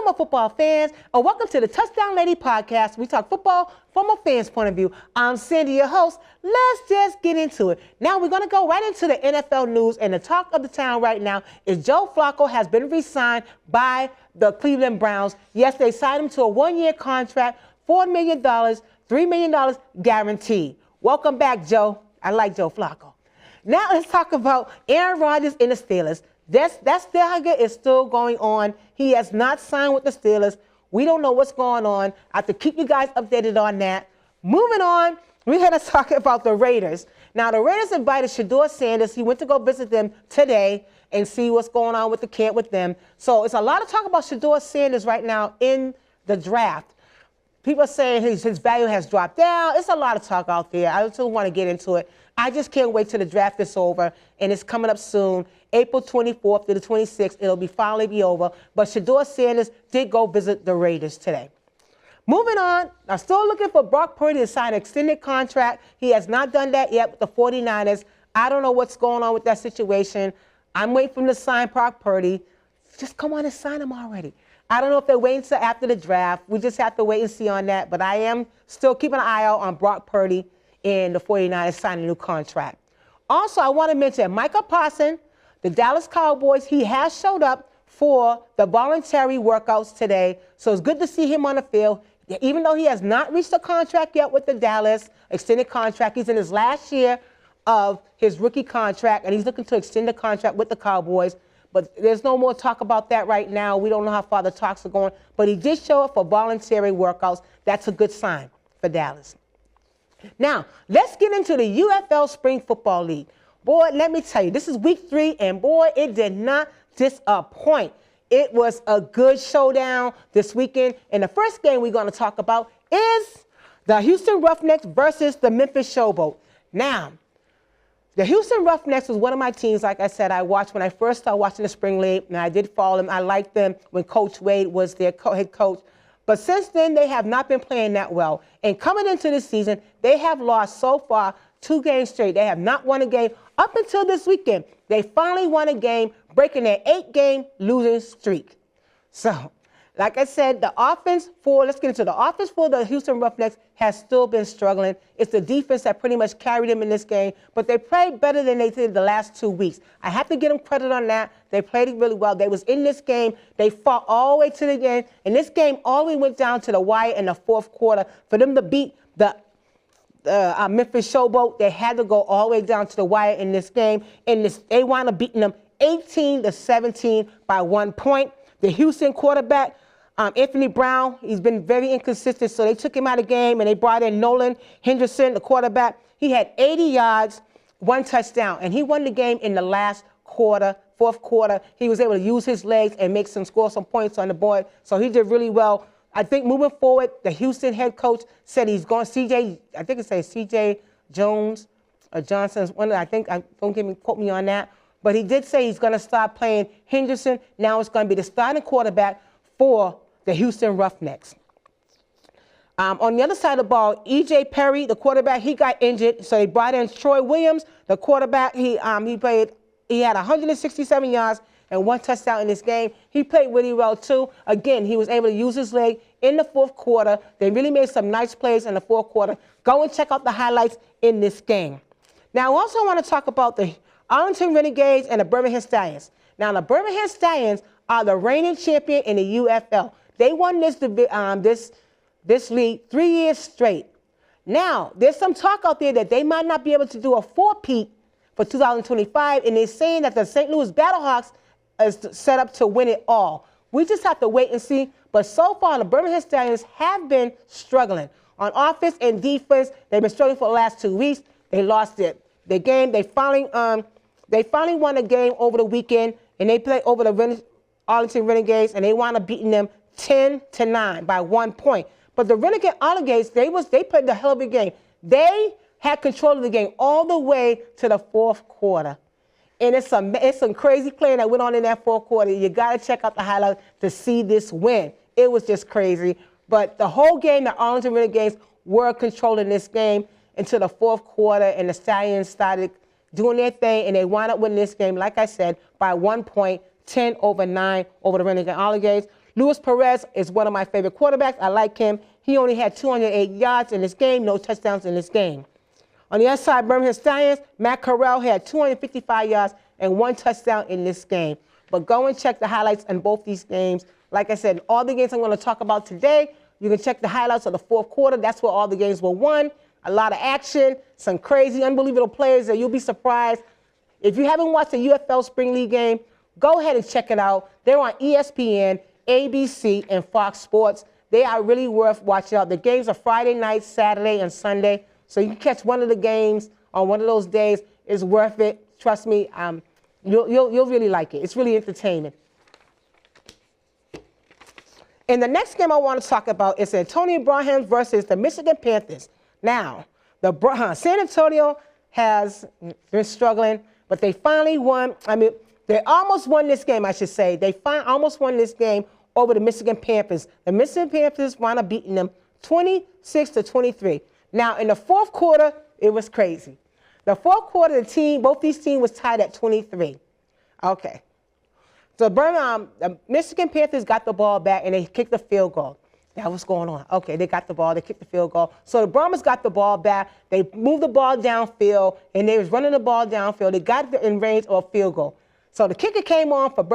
Hello, my football fans, and welcome to the Touchdown Lady podcast. We talk football from a fan's point of view. I'm Sandy, your host. Let's just get into it. Now, we're going to go right into the NFL news, and the talk of the town right now is Joe Flacco has been re-signed by the Cleveland Browns. Yes, they signed him to a one-year contract, $4 million, $3 million guaranteed. Welcome back, Joe. I like Joe Flacco. Now, let's talk about Aaron Rodgers and the Steelers. That saga is still going on. He has not signed with the Steelers. We don't know what's going on. I have to keep you guys updated on that. Moving on, we had to talk about the Raiders. Now, the Raiders invited Shedeur Sanders. He went to go visit them today and see what's going on with the camp with them. So it's a lot of talk about Shedeur Sanders right now in the draft. People are saying his value has dropped down. It's a lot of talk out there. I still want to get into it. I just can't wait till the draft is over, and it's coming up soon. April 24th to the 26th, it'll finally be over. But Shedeur Sanders did go visit the Raiders today. Moving on, I'm still looking for Brock Purdy to sign an extended contract. He has not done that yet with the 49ers. I don't know what's going on with that situation. I'm waiting for him to sign Brock Purdy. Just come on and sign him already. I don't know if they're waiting until after the draft. We just have to wait and see on that. But I am still keeping an eye out on Brock Purdy and the 49ers signing a new contract. Also, I want to mention Micah Parsons, the Dallas Cowboys. He has showed up for the voluntary workouts today. So it's good to see him on the field. Even though he has not reached a contract yet with the Dallas, extended contract, he's in his last year of his rookie contract, and he's looking to extend the contract with the Cowboys. But there's no more talk about that right now. We don't know how far the talks are going. But he did show up for voluntary workouts. That's a good sign for Dallas. Now, let's get into the UFL Spring Football League. Boy, let me tell you, this is week 3, and boy, it did not disappoint. It was a good showdown this weekend. And the first game we're going to talk about is the Houston Roughnecks versus the Memphis Showboat. Now, the Houston Roughnecks was one of my teams, like I said, I watched when I first started watching the Spring League, and I did follow them. I liked them when Coach Wade was their head coach. But since then, they have not been playing that well. And coming into this season, they have lost so far 2 games straight. They have not won a game up until this weekend. They finally won a game, breaking their 8-game losing streak. So, like I said, let's get into the offense for the Houston Roughnecks has still been struggling. It's the defense that pretty much carried them in this game, but they played better than they did the last 2 weeks. I have to give them credit on that. They played it really well. They was in this game. They fought all the way to the end, and this game all the way went down to the wire in the 4th quarter. For them to beat the Memphis Showboat, they had to go all the way down to the wire in this game, and they wound up beating them 18-17 by 1 point. The Houston quarterback, Anthony Brown, he's been very inconsistent, so they took him out of the game, and they brought in Nolan Henderson, the quarterback. He had 80 yards, 1 touchdown, and he won the game in the last quarter, 4th quarter. He was able to use his legs and score some points on the board, so he did really well. I think moving forward, the Houston head coach said he's going, CJ Jones or Johnson, quote me on that, but he did say he's going to start playing Henderson. Now it's going to be the starting quarterback for the Houston Roughnecks. On the other side of the ball, E.J. Perry, the quarterback, he got injured, so they brought in Troy Williams, the quarterback. He had 167 yards and 1 touchdown in this game. He played really well, too. Again, he was able to use his leg in the 4th quarter. They really made some nice plays in the 4th quarter. Go and check out the highlights in this game. Now, I also want to talk about the Arlington Renegades and the Birmingham Stallions. Now, the Birmingham Stallions are the reigning champion in the UFL. They won this league 3 years straight. Now, there's some talk out there that they might not be able to do a 4-peat for 2025, and they're saying that the St. Louis Battlehawks is set up to win it all. We just have to wait and see. But so far, the Birmingham Stallions have been struggling. On offense and defense, they've been struggling for the last 2 weeks. They lost the game. They finally won a game over the weekend, and they played over the Arlington Renegades, and they wound up beating them 10-9 by 1 point. But the Renegade Renegades, they played the hell of a game. They had control of the game all the way to the 4th quarter. And it's some crazy playing that went on in that 4th quarter. You got to check out the highlights to see this win. It was just crazy. But the whole game, the Arlington Renegades were controlling this game until the 4th quarter, and the Stallions started doing their thing, and they wound up winning this game, like I said, by 1 point, 10-9 over the Renegade Renegades. Luis Perez is one of my favorite quarterbacks. I like him. He only had 208 yards in this game, no touchdowns in this game. On the other side, Birmingham Stallions, Matt Corral had 255 yards and 1 touchdown in this game. But go and check the highlights in both these games. Like I said, all the games I'm going to talk about today, you can check the highlights of the fourth quarter. That's where all the games were won. A lot of action, some crazy, unbelievable players that you'll be surprised. If you haven't watched the UFL Spring League game, go ahead and check it out. They're on ESPN, ABC, and Fox Sports. They are really worth watching out. The games are Friday night, Saturday, and Sunday. So you can catch one of the games on one of those days. It's worth it. Trust me, you'll really like it. It's really entertaining. And the next game I want to talk about is Antonio Brown versus the Michigan Panthers. Now, San Antonio has been struggling, but they finally won. They almost won this game, I should say. They almost won this game over the Michigan Panthers. The Michigan Panthers wound up beating them 26-23. Now, in the fourth quarter, it was crazy. The fourth quarter, both these teams was tied at 23. Okay. So the Michigan Panthers got the ball back, and they kicked the field goal. That was going on. Okay, they got the ball. They kicked the field goal. So the Brahmas got the ball back. They moved the ball downfield, and they was running the ball downfield. They got in range of a field goal. So the kicker came on for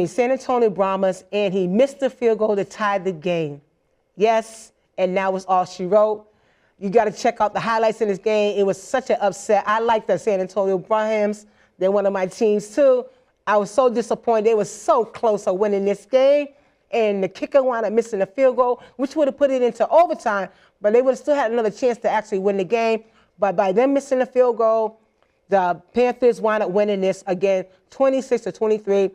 San Antonio Brahmas, and he missed the field goal to tie the game. Yes, and that was all she wrote. You got to check out the highlights in this game. It was such an upset. I like the San Antonio Brahmas. They're one of my teams, too. I was so disappointed. They were so close to winning this game, and the kicker wound up missing the field goal, which would have put it into overtime, but they would have still had another chance to actually win the game. But by them missing the field goal, the Panthers wound up winning this again, 26-23.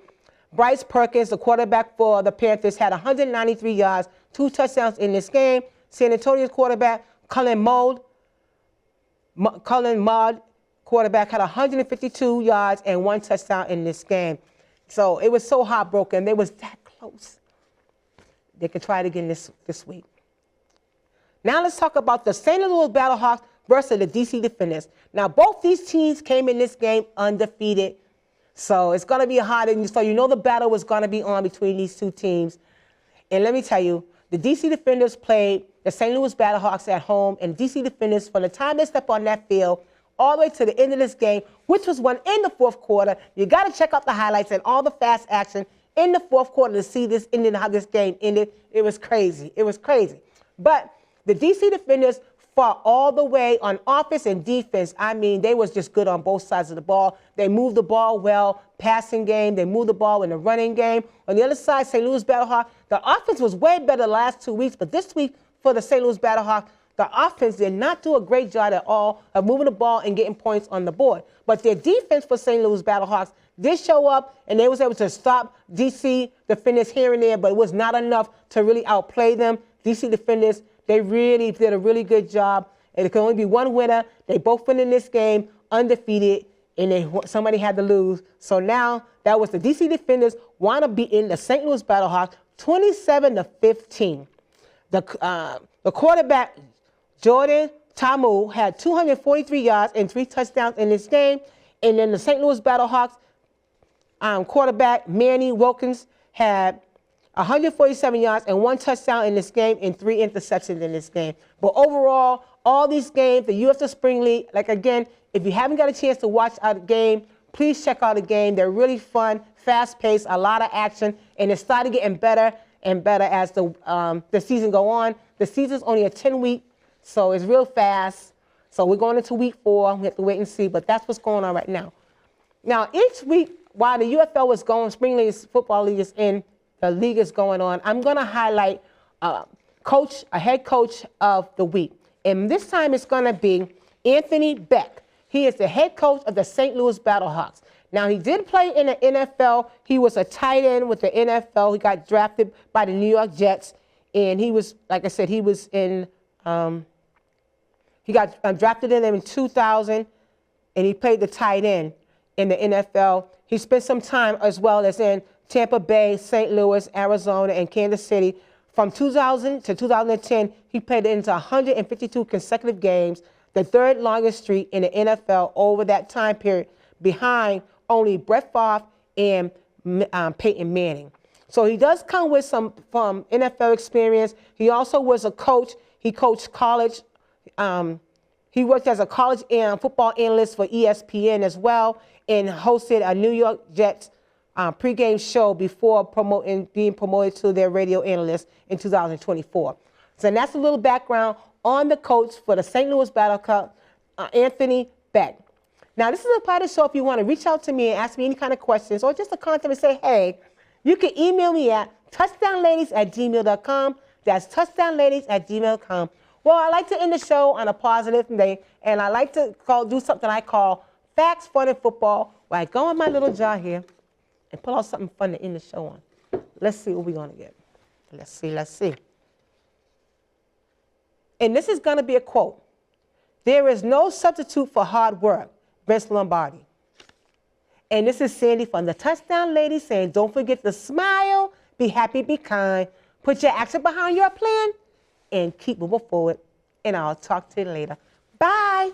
Bryce Perkins, the quarterback for the Panthers, had 193 yards, 2 touchdowns in this game. San Antonio's quarterback, Cullen Mudd, quarterback, had 152 yards and 1 touchdown in this game. So it was so heartbroken. They was that close. They could try it again this week. Now let's talk about the St. Louis Battlehawks versus the DC Defenders. Now both these teams came in this game undefeated. So it's going to be hard. So you know the battle was going to be on between these two teams. And let me tell you, the DC Defenders played the St. Louis Battlehawks at home, and DC Defenders, from the time they step on that field all the way to the end of this game, which was won in the fourth quarter. You got to check out the highlights and all the fast action in the fourth quarter to see this ending, how this game ended. It was crazy. It was crazy. But the DC Defenders fought all the way on offense and defense. I mean, they was just good on both sides of the ball. They moved the ball well, passing game. They moved the ball in the running game. On the other side, St. Louis Battlehawks, the offense was way better the last 2 weeks, but this week for the St. Louis Battlehawks, the offense did not do a great job at all of moving the ball and getting points on the board. But their defense for St. Louis Battlehawks did show up, and they was able to stop DC Defenders here and there, but it was not enough to really outplay them. DC Defenders, they really did a really good job. And it could only be one winner. They both win in this game, undefeated, and somebody had to lose. So now that was the DC Defenders wound up beating the St. Louis Battlehawks 27-15. The quarterback, Jordan Tamu, had 243 yards and 3 touchdowns in this game. And then the St. Louis Battlehawks quarterback, Manny Wilkins, had 147 yards and 1 touchdown in this game and 3 interceptions in this game. But overall, all these games, the UFL Spring League, like again, if you haven't got a chance to watch a game, please check out a game. They're really fun, fast-paced, a lot of action, and it started getting better and better as the season go on. The season's only a 10-week, so it's real fast. So we're going into week 4. We have to wait and see, but that's what's going on right now. Now, each week, while the UFL was going, Spring League Football League is in, the league is going on, I'm going to highlight a head coach of the week. And this time it's going to be Anthony Beck. He is the head coach of the St. Louis Battlehawks. Now, he did play in the NFL. He was a tight end with the NFL. He got drafted by the New York Jets. And he was, like I said, he was in, he got drafted in them in 2000, and he played the tight end in the NFL. He spent some time as well as in Tampa Bay, St. Louis, Arizona, and Kansas City. From 2000 to 2010, he played into 152 consecutive games, the 3rd longest streak in the NFL over that time period, behind only Brett Favre and Peyton Manning. So he does come with some from NFL experience. He also was a coach. He coached college. He worked as a college football analyst for ESPN as well, and hosted a New York Jets pregame show before being promoted to their radio analyst in 2024. So that's a little background on the coach for the St. Louis Battle Cup, Anthony Beck. Now, this is a part of the show if you want to reach out to me and ask me any kind of questions or just to contact me and say, hey, you can email me at touchdownladies@gmail.com. That's touchdownladies@gmail.com. Well, I like to end the show on a positive day, and I like to do something I call Facts, Fun, and Football, where I go in my little jar here and pull out something fun to end the show on. Let's see what we're going to get. Let's see. And this is going to be a quote. There is no substitute for hard work, Vince Lombardi. And this is Sandy from the Touchdown Ladies saying, don't forget to smile, be happy, be kind, put your action behind your plan, and keep moving forward. And I'll talk to you later. Bye.